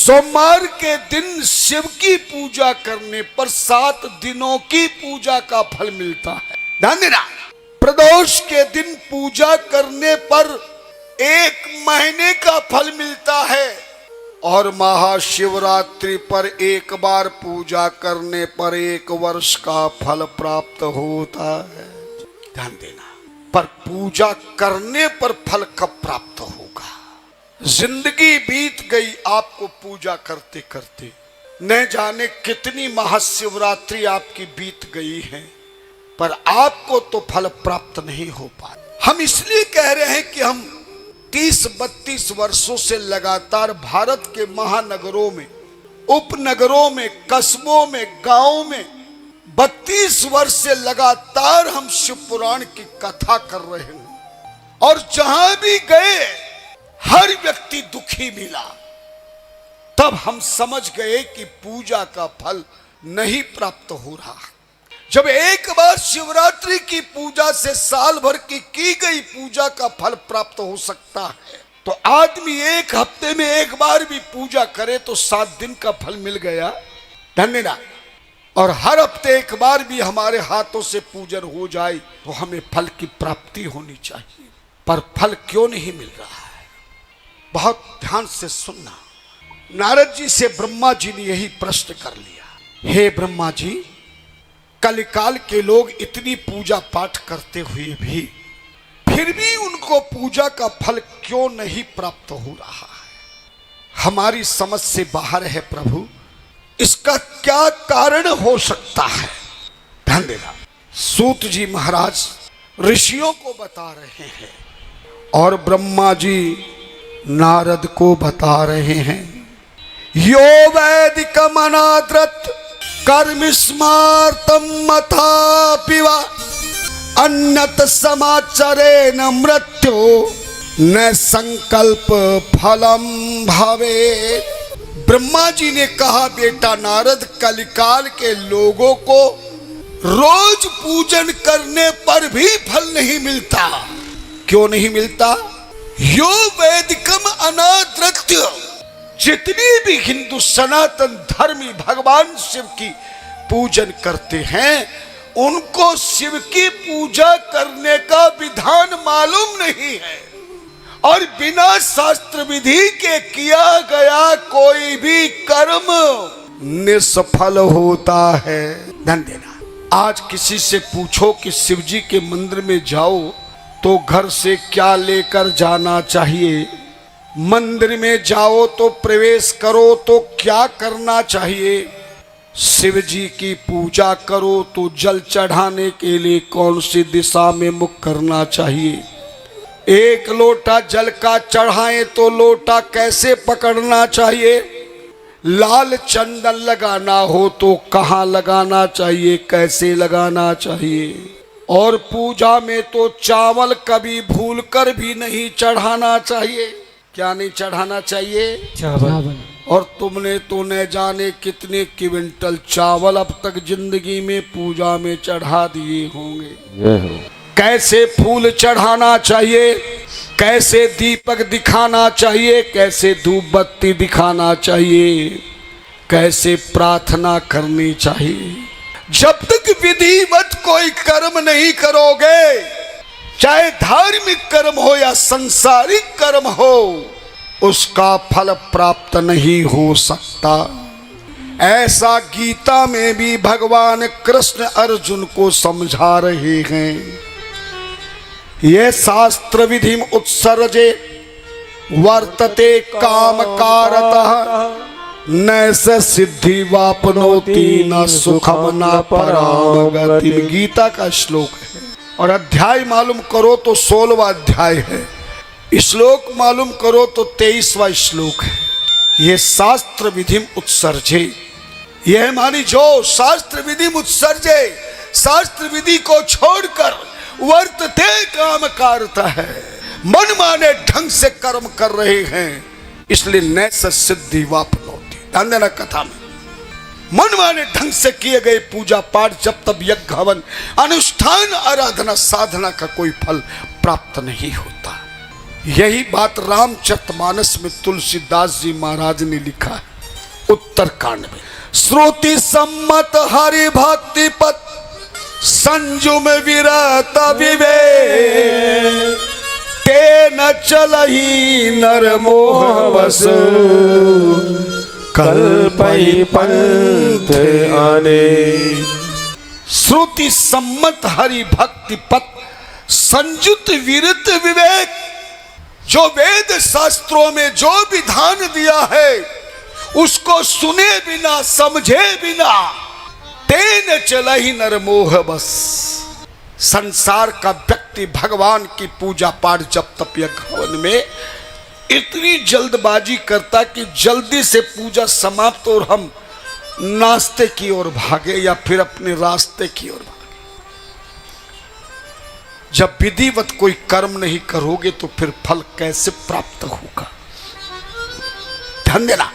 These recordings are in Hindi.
सोमवार के दिन शिव की पूजा करने पर 7 दिनों की पूजा का फल मिलता है। ध्यान देना, प्रदोष के दिन पूजा करने पर 1 महीने का फल मिलता है और महाशिवरात्रि पर एक बार पूजा करने पर 1 वर्ष का फल प्राप्त होता है। ध्यान देना, पर पूजा करने पर फल कब प्राप्त होगा? जिंदगी बीत गई आपको पूजा करते करते, न जाने कितनी महाशिवरात्रि आपकी बीत गई है, पर आपको तो फल प्राप्त नहीं हो पाया। हम इसलिए कह रहे हैं कि हम 30-32 वर्षों से लगातार भारत के महानगरों में, उपनगरों में, कस्बों में, गांवों में 32 वर्ष से लगातार हम शिव पुराण की कथा कर रहे हैं और जहां भी गए हर व्यक्ति दुखी मिला। तब हम समझ गए कि पूजा का फल नहीं प्राप्त हो रहा। जब एक बार शिवरात्रि की पूजा से साल भर की गई पूजा का फल प्राप्त हो सकता है, तो आदमी 1 हफ्ते में एक बार भी पूजा करे तो 7 दिन का फल मिल गया। धन्यवाद। और हर हफ्ते एक बार भी हमारे हाथों से पूजन हो जाए तो हमें फल की प्राप्ति होनी चाहिए, पर फल क्यों नहीं मिल रहा है? बहुत ध्यान से सुनना। नारद जी से ब्रह्मा जी ने यही प्रश्न कर लिया, हे ब्रह्मा जी, कलिकाल के लोग इतनी पूजा पाठ करते हुए भी फिर भी उनको पूजा का फल क्यों नहीं प्राप्त हो रहा है? हमारी समझ से बाहर है प्रभु, इसका क्या कारण हो सकता है? ध्यान देना, सूत जी महाराज ऋषियों को बता रहे हैं और ब्रह्मा जी नारद को बता रहे हैं। यो वैदिकम अनाद्रत कर्म स्मार्तम मथा पिवा अन्नत समाचरे न मृत्यु न संकल्प फलम भावे। ब्रह्मा जी ने कहा, बेटा नारद, कलिकाल के लोगों को रोज पूजन करने पर भी फल नहीं मिलता। क्यों नहीं मिलता? यो वैदिकम अनाद्रत्य, जितनी भी हिंदू सनातन धर्मी भगवान शिव की पूजन करते हैं, उनको शिव की पूजा करने का विधान मालूम नहीं है और बिना शास्त्र विधि के किया गया कोई भी कर्म निष्फल होता है। ध्यान देना, आज किसी से पूछो कि शिव जी के मंदिर में जाओ तो घर से क्या लेकर जाना चाहिए, मंदिर में जाओ तो प्रवेश करो तो क्या करना चाहिए, शिव जी की पूजा करो तो जल चढ़ाने के लिए कौन सी दिशा में मुख करना चाहिए, 1 लोटा जल का चढ़ाएं तो लोटा कैसे पकड़ना चाहिए, लाल चंदन लगाना हो तो कहाँ लगाना चाहिए, कैसे लगाना चाहिए, और पूजा में तो चावल कभी भूलकर भी नहीं चढ़ाना चाहिए। क्या नहीं चढ़ाना चाहिए? चावल। और तुमने तो न जाने कितने क्विंटल चावल अब तक जिंदगी में पूजा में चढ़ा दिए होंगे। कैसे फूल चढ़ाना चाहिए, कैसे दीपक दिखाना चाहिए, कैसे धूप बत्ती दिखाना चाहिए, कैसे प्रार्थना करनी चाहिए। जब तक विधिवत कोई कर्म नहीं करोगे, चाहे धार्मिक कर्म हो या संसारिक कर्म हो, उसका फल प्राप्त नहीं हो सकता। ऐसा गीता में भी भगवान कृष्ण अर्जुन को समझा रहे हैं। ये शास्त्र विधिम उत्सर्जे वर्तते काम कारतः न स सिद्धि वापनोति न सुखम न पराम गति। गीता का श्लोक है और अध्याय मालूम करो तो 16वां अध्याय है, श्लोक मालूम करो तो 23वां श्लोक है। ये शास्त्र विधिम उत्सर्जे, यह मानी जो शास्त्र विधिम उत्सर्जे, शास्त्र विधि को छोड़कर वर्तते काम कारता है, मन माने ढंग से कर्म कर रहे हैं, इसलिए न स सिद्धि वापनोति। ध्यान देना, कथा में मन माने ढंग से किए गए पूजा पाठ, जब तब यज्ञ हवन अनुष्ठान आराधना साधना का कोई फल प्राप्त नहीं होता। यही बात रामचरितमानस में तुलसीदास जी महाराज ने लिखा है। उत्तरकांड में। श्रुति सम्मत हरि भक्ति पथ संजुम विरत विवेक, ते न चलही नर मोह बस, कल्पहि पंथ आने। श्रुति सम्मत हरि भक्ति पथ संयुत विरत विवेक, जो वेद शास्त्रों में जो विधान दिया है उसको सुने बिना समझे बिना तेन चला ही नरमोह बस। संसार का व्यक्ति भगवान की पूजा पाठ जब तप यज्ञ हवन में इतनी जल्दबाजी करता कि जल्दी से पूजा समाप्त और हम नाश्ते की ओर भागे या फिर अपने रास्ते की ओर भागे। जब विधिवत कोई कर्म नहीं करोगे तो फिर फल कैसे प्राप्त होगा? ध्यान देना।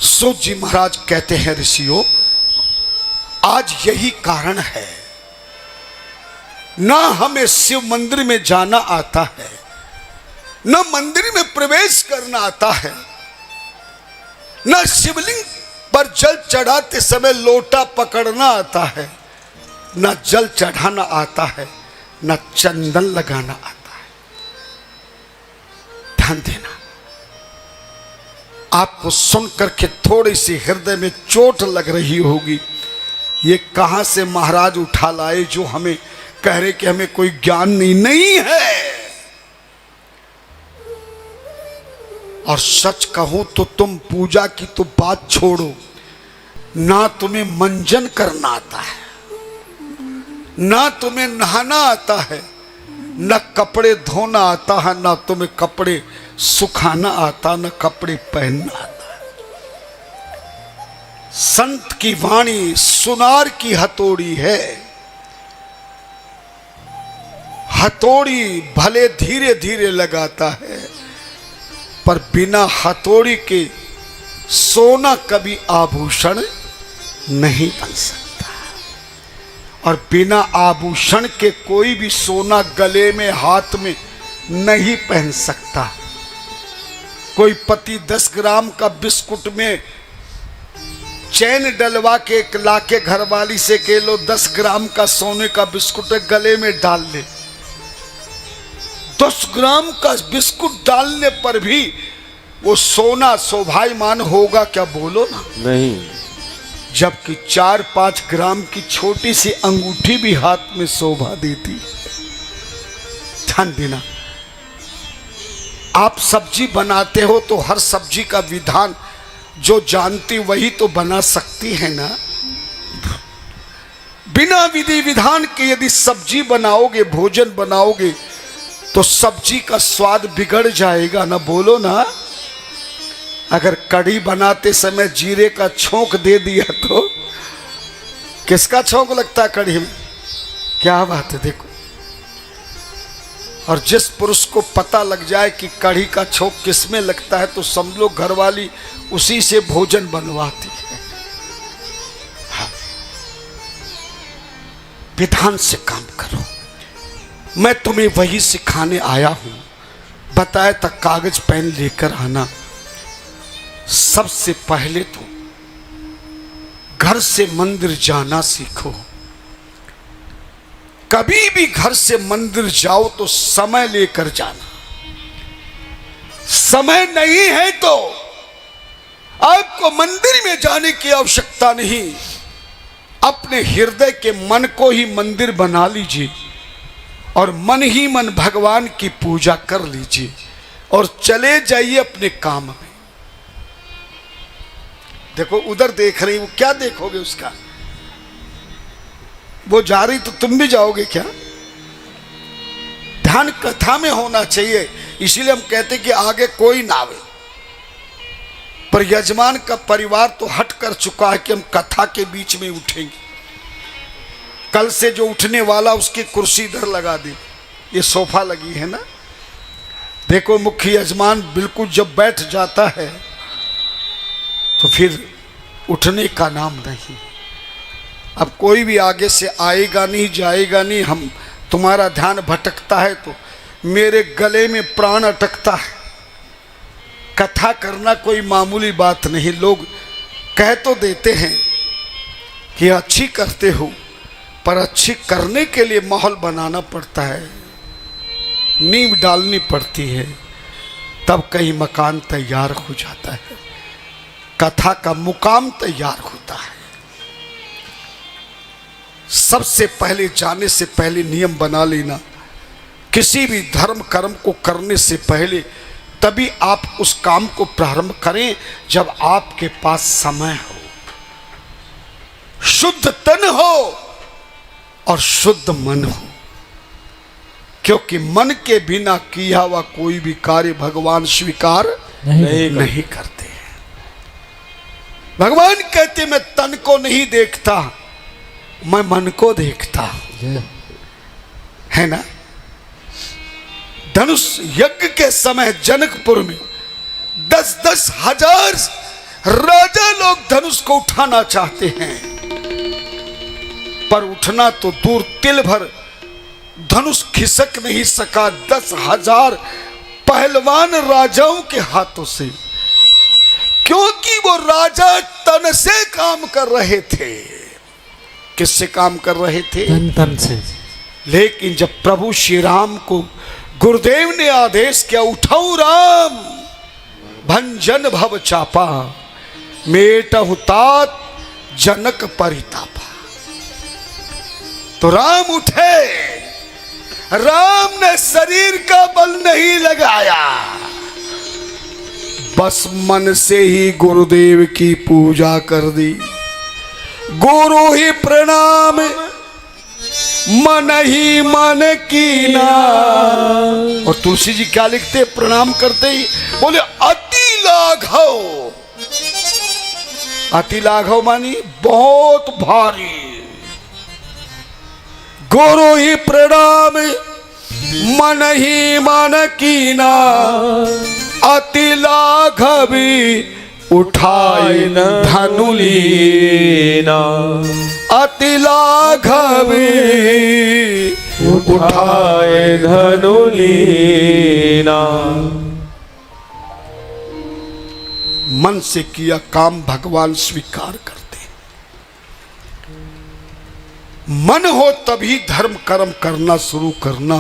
सूत जी महाराज कहते हैं, ऋषियों आज यही कारण है ना हमें शिव मंदिर में जाना आता है, न मंदिर में प्रवेश करना आता है, न शिवलिंग पर जल चढ़ाते समय लोटा पकड़ना आता है, न जल चढ़ाना आता है, न चंदन लगाना आता है। ध्यान देना। आपको सुनकर के थोड़ी सी हृदय में चोट लग रही होगी, ये कहां से महाराज उठा लाए जो हमें कह रहे कि हमें कोई ज्ञान नहीं है। और सच कहूं तो तुम पूजा की तो बात छोड़ो, ना तुम्हें मंजन करना आता है, ना तुम्हें नहाना आता है, न कपड़े धोना आता है, ना तुम्हें कपड़े सुखाना आता, न कपड़े पहनना आता है। संत की वाणी सुनार की हथौड़ी है। हथौड़ी भले धीरे धीरे लगाता है, पर बिना हथौड़ी के सोना कभी आभूषण नहीं बन सकता, और बिना आभूषण के कोई भी सोना गले में हाथ में नहीं पहन सकता। कोई पति 10 ग्राम का बिस्कुट में चैन डलवा के लाके घरवाली से कह लो 10 ग्राम का सोने का बिस्कुट गले में डाल ले, 10 ग्राम का बिस्कुट डालने पर भी वो सोना शोभायमान होगा क्या? बोलो ना। नहीं। जबकि 4-5 ग्राम की छोटी सी अंगूठी भी हाथ में शोभा देती। ध्यान देना। आप सब्जी बनाते हो तो हर सब्जी का विधान जो जानती वही तो बना सकती है ना। बिना विधि विधान के यदि सब्जी बनाओगे, भोजन बनाओगे, तो सब्जी का स्वाद बिगड़ जाएगा ना। बोलो ना। अगर कढ़ी बनाते समय जीरे का छोंक दे दिया तो किसका छोंक लगता है कढ़ी में? क्या बात है। देखो, और जिस पुरुष को पता लग जाए कि कढ़ी का छोंक किसमें लगता है तो समझ लो घरवाली उसी से भोजन बनवाती है। हाँ। विधान से काम करो। मैं तुम्हें वही सिखाने आया हूं। बताया था कागज पेन लेकर आना। सबसे पहले तो घर से मंदिर जाना सीखो। कभी भी घर से मंदिर जाओ तो समय लेकर जाना। समय नहीं है तो आपको मंदिर में जाने की आवश्यकता नहीं। अपने हृदय के मन को ही मंदिर बना लीजिए और मन ही मन भगवान की पूजा कर लीजिए और चले जाइए अपने काम में। देखो उधर देख रही, वो क्या देखोगे उसका? वो जा रही तो तुम भी जाओगे क्या? ध्यान कथा में होना चाहिए। इसीलिए हम कहते कि आगे कोई ना आवे, पर यजमान का परिवार तो हट कर चुका है कि हम कथा के बीच में उठेंगे। कल से जो उठने वाला उसकी कुर्सी इधर लगा दी, ये सोफा लगी है ना। देखो मुख्य यजमान बिल्कुल जब बैठ जाता है तो फिर उठने का नाम नहीं। अब कोई भी आगे से आएगा नहीं, जाएगा नहीं। हम तुम्हारा ध्यान भटकता है तो मेरे गले में प्राण अटकता है। कथा करना कोई मामूली बात नहीं। लोग कह तो देते हैं कि अच्छी करते हो, पर अच्छी करने के लिए माहौल बनाना पड़ता है, नींव डालनी पड़ती है, तब कहीं मकान तैयार हो जाता है, कथा का मुकाम तैयार होता है। सबसे पहले जाने से पहले नियम बना लेना, किसी भी धर्म कर्म को करने से पहले तभी आप उस काम को प्रारंभ करें जब आपके पास समय हो, शुद्ध तन हो और शुद्ध मन हो, क्योंकि मन के बिना किया हुआ कोई भी कार्य भगवान स्वीकार नहीं करते हैं। भगवान कहते मैं तन को नहीं देखता, मैं मन को देखता हूं, है ना। धनुष यज्ञ के समय जनकपुर में 10-10 हजार राजा लोग धनुष को उठाना चाहते हैं, पर उठना तो दूर, तिल भर धनुष खिसक नहीं सका 10,000 पहलवान राजाओं के हाथों से, क्योंकि वो राजा तन से काम कर रहे थे। किससे काम कर रहे थे? तन से। लेकिन जब प्रभु श्री राम को गुरुदेव ने आदेश किया, उठाओ राम भंजन भव चापा, मेटहु तात जनक परितापा, तो राम उठे। राम ने शरीर का बल नहीं लगाया, बस मन से ही गुरुदेव की पूजा कर दी। गुरु ही प्रणाम मन ही मन कीना। और तुलसी जी क्या लिखते, प्रणाम करते ही बोले अति लाघव। अति लाघव मानी बहुत भारी। गुरु ही प्रणाम मन ही मन कीना, अति लाघवी उठाए धनु लीना। अति लाघवी उठाए धनु लीना। मन से किया काम भगवान स्वीकार करते। मन हो तभी धर्म कर्म करना शुरू करना,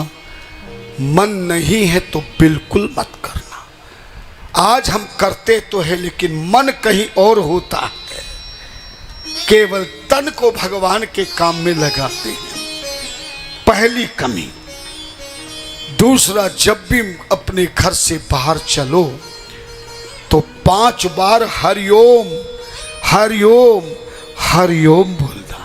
मन नहीं है तो बिल्कुल मत करना। आज हम करते तो है लेकिन मन कहीं और होता है, केवल तन को भगवान के काम में लगाते हैं, पहली कमी। दूसरा, जब भी अपने घर से बाहर चलो तो 5 बार हरिओम हरिओम हरिओम बोलना।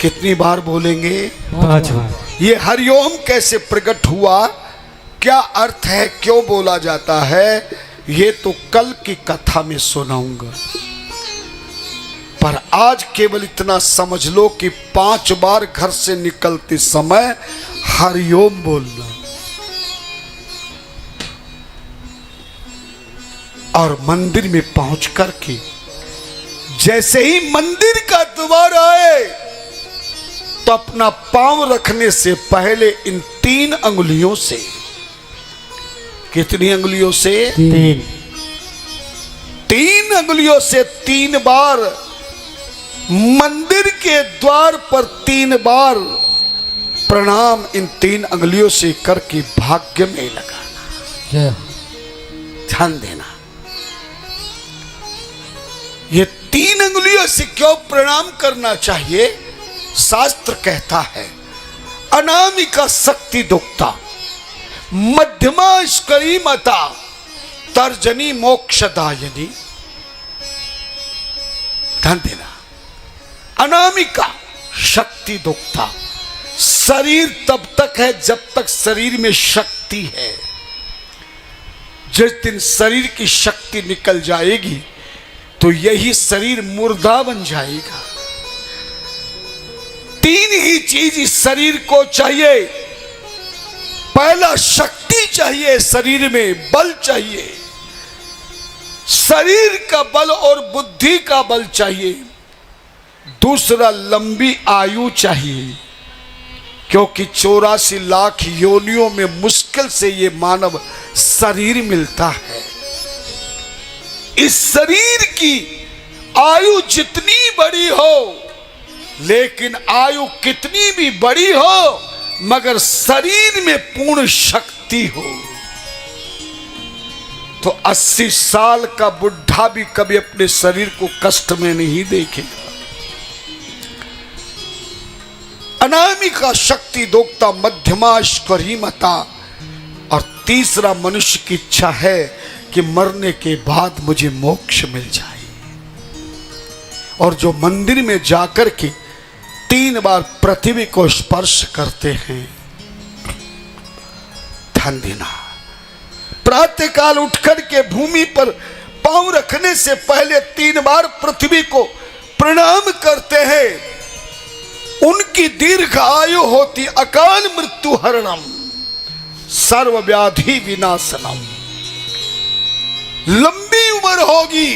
कितनी बार बोलेंगे? 5 बार। ये हरिओम कैसे प्रकट हुआ, क्या अर्थ है, क्यों बोला जाता है, ये तो कल की कथा में सुनाऊंगा। पर आज केवल इतना समझ लो कि 5 बार घर से निकलते समय हरिओम बोलना। और मंदिर में पहुंच करके जैसे ही मंदिर का द्वार आए तो अपना पांव रखने से पहले इन 3 अंगुलियों से, कितनी अंगुलियों से? 3 अंगुलियों से 3 बार मंदिर के द्वार पर 3 बार प्रणाम इन 3 अंगुलियों से करके भाग्य में लगाना। ध्यान देना, ये 3 अंगुलियों से क्यों प्रणाम करना चाहिए? शास्त्र कहता है अनामिका शक्ति दुक्ता, मध्यमा स्करी मता, तर्जनी मोक्षदायनी। ध्यान देना, अनामिका शक्ति दुक्ता, शरीर तब तक है जब तक शरीर में शक्ति है। जिस दिन शरीर की शक्ति निकल जाएगी तो यही शरीर मुर्दा बन जाएगा। 3 ही चीज इस शरीर को चाहिए। पहला, शक्ति चाहिए, शरीर में बल चाहिए, शरीर का बल और बुद्धि का बल चाहिए। दूसरा, लंबी आयु चाहिए, क्योंकि 84 लाख योनियों में मुश्किल से ये मानव शरीर मिलता है। इस शरीर की आयु जितनी बड़ी हो, लेकिन आयु कितनी भी बड़ी हो, मगर शरीर में पूर्ण शक्ति हो, तो 80 साल का बुढ़ा भी कभी अपने शरीर को कष्ट में नहीं देखेगा। अनामिका शक्ति दोक्ता मध्यमा ईश्वरीमता। और तीसरा मनुष्य की इच्छा है कि मरने के बाद मुझे मोक्ष मिल जाए। और जो मंदिर में जाकर के 3 बार पृथ्वी को स्पर्श करते हैं, ध्यान देना, प्रातःकाल उठकर के भूमि पर पांव रखने से पहले 3 बार पृथ्वी को प्रणाम करते हैं, उनकी दीर्घ आयु होती, अकाल मृत्यु हरणम, सर्व व्याधि विनाशनम, लंबी उम्र होगी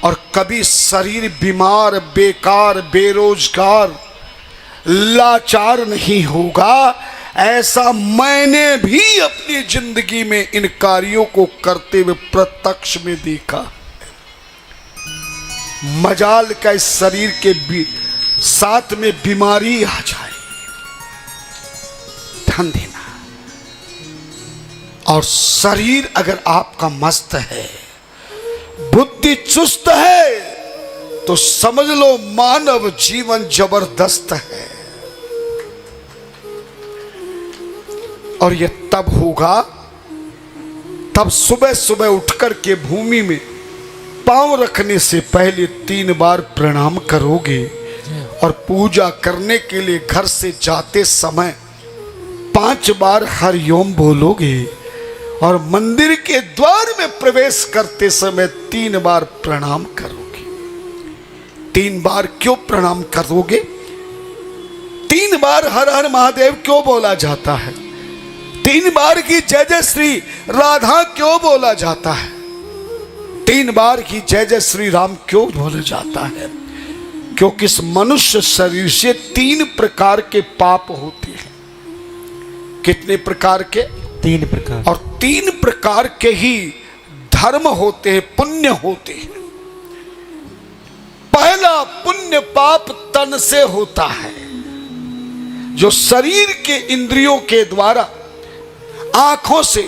और कभी शरीर बीमार, बेकार, बेरोजगार, लाचार नहीं होगा। ऐसा मैंने भी अपनी जिंदगी में इन कार्यों को करते हुए प्रत्यक्ष में देखा। मजाल का इस शरीर के भी साथ में बीमारी आ जाए, ध्यान देना। और शरीर अगर आपका मस्त है, बुद्धि चुस्त है, तो समझ लो मानव जीवन जबरदस्त है। और यह तब होगा, तब सुबह सुबह उठकर के भूमि में पांव रखने से पहले 3 बार प्रणाम करोगे और पूजा करने के लिए घर से जाते समय 5 बार हरिओम बोलोगे और मंदिर के द्वार में प्रवेश करते समय 3 बार प्रणाम करोगे। 3 बार क्यों प्रणाम करोगे? 3 बार हर हर महादेव क्यों बोला जाता है? 3 बार की जय जय श्री राधा क्यों बोला जाता है? 3 बार की जय जय श्री राम क्यों बोला जाता है? क्योंकि इस मनुष्य शरीर से 3 प्रकार के पाप होते हैं। कितने प्रकार के? 3 प्रकार। और 3 प्रकार के ही धर्म होते हैं, पुण्य होते हैं। पहला पुण्य पाप तन से होता है, जो शरीर के इंद्रियों के द्वारा, आंखों से,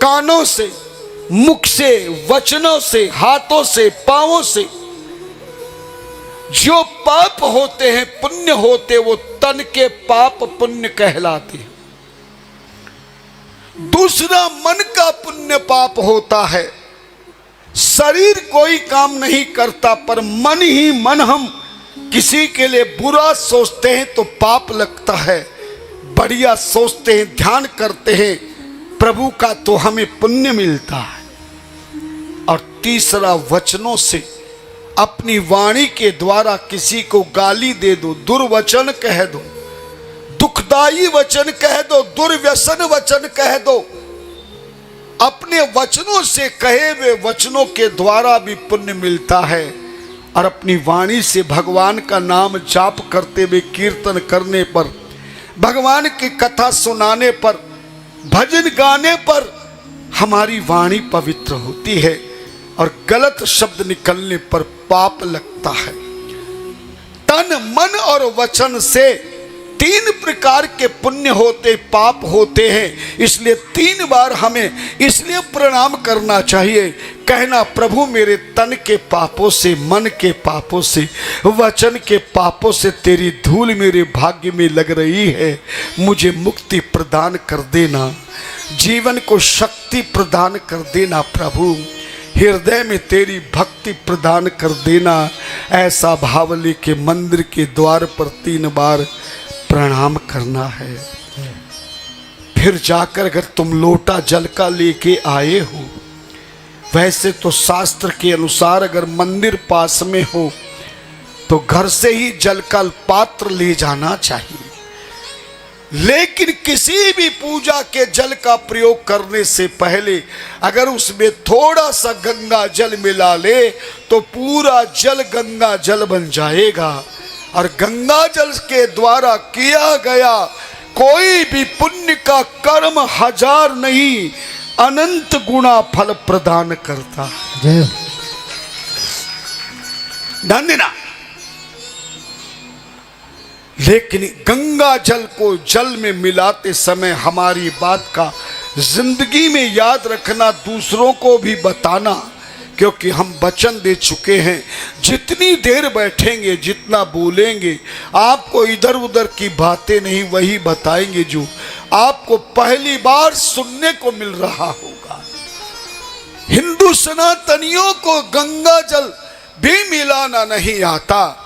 कानों से, मुख से, वचनों से, हाथों से, पांवों से जो पाप होते हैं, पुण्य होते, वो तन के पाप पुण्य कहलाते हैं। दूसरा मन का पुण्य पाप होता है। शरीर कोई काम नहीं करता, पर मन ही मन हम किसी के लिए बुरा सोचते हैं तो पाप लगता है, बढ़िया सोचते हैं, ध्यान करते हैं प्रभु का, तो हमें पुण्य मिलता है। और तीसरा वचनों से, अपनी वाणी के द्वारा किसी को गाली दे दो, दुर्वचन कह दो, दुखदाई वचन कह दो, दुर्व्यसन वचन कह दो, अपने वचनों से कहे हुए वचनों के द्वारा भी पुण्य मिलता है। और अपनी वाणी से भगवान का नाम जाप करते हुए, कीर्तन करने पर, भगवान की कथा सुनाने पर, भजन गाने पर हमारी वाणी पवित्र होती है और गलत शब्द निकलने पर पाप लगता है। तन, मन और वचन से 3 प्रकार के पुण्य होते, पाप होते हैं। इसलिए 3 बार हमें इसलिए प्रणाम करना चाहिए, कहना प्रभु मेरे तन के पापों से, मन के पापों से, वचन के पापों से तेरी धूल मेरे भाग्य में लग रही है, मुझे मुक्ति प्रदान कर देना, जीवन को शक्ति प्रदान कर देना प्रभु, हृदय में तेरी भक्ति प्रदान कर देना। ऐसा भाव लेके मंदिर के द्वार पर 3 बार प्रणाम करना है। फिर जाकर अगर तुम लोटा जल का लेके आए हो, वैसे तो शास्त्र के अनुसार अगर मंदिर पास में हो तो घर से ही जल का पात्र ले जाना चाहिए। लेकिन किसी भी पूजा के जल का प्रयोग करने से पहले अगर उसमें थोड़ा सा गंगा जल मिला ले तो पूरा जल गंगा जल बन जाएगा। और गंगा जल के द्वारा किया गया कोई भी पुण्य का कर्म 1000 नहीं अनंत गुना फल प्रदान करता है। जय ध्यान देना। लेकिन गंगा जल को जल में मिलाते समय हमारी बात का जिंदगी में याद रखना, दूसरों को भी बताना, क्योंकि हम वचन दे चुके हैं जितनी देर बैठेंगे, जितना बोलेंगे, आपको इधर उधर की बातें नहीं वही बताएंगे जो आपको पहली बार सुनने को मिल रहा होगा। हिंदू सनातनियों को गंगा जल भी मिलाना नहीं आता।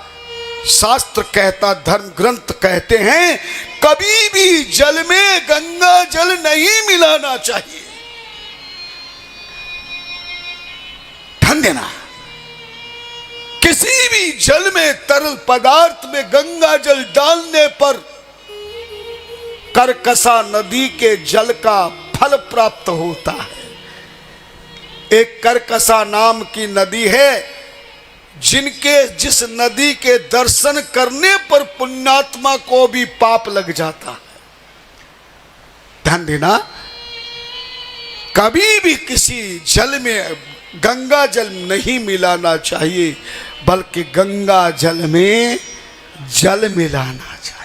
शास्त्र कहता, धर्म ग्रंथ कहते हैं कभी भी जल में गंगा जल नहीं मिलाना चाहिए। ध्यान देना, किसी भी जल में, तरल पदार्थ में गंगा जल डालने पर करकसा नदी के जल का फल प्राप्त होता है। एक करकसा नाम की नदी है, जिस नदी के दर्शन करने पर पुण्यात्मा को भी पाप लग जाता है। ध्यान देना, कभी भी किसी जल में गंगा जल नहीं मिलाना चाहिए, बल्कि गंगा जल में जल मिलाना चाहिए।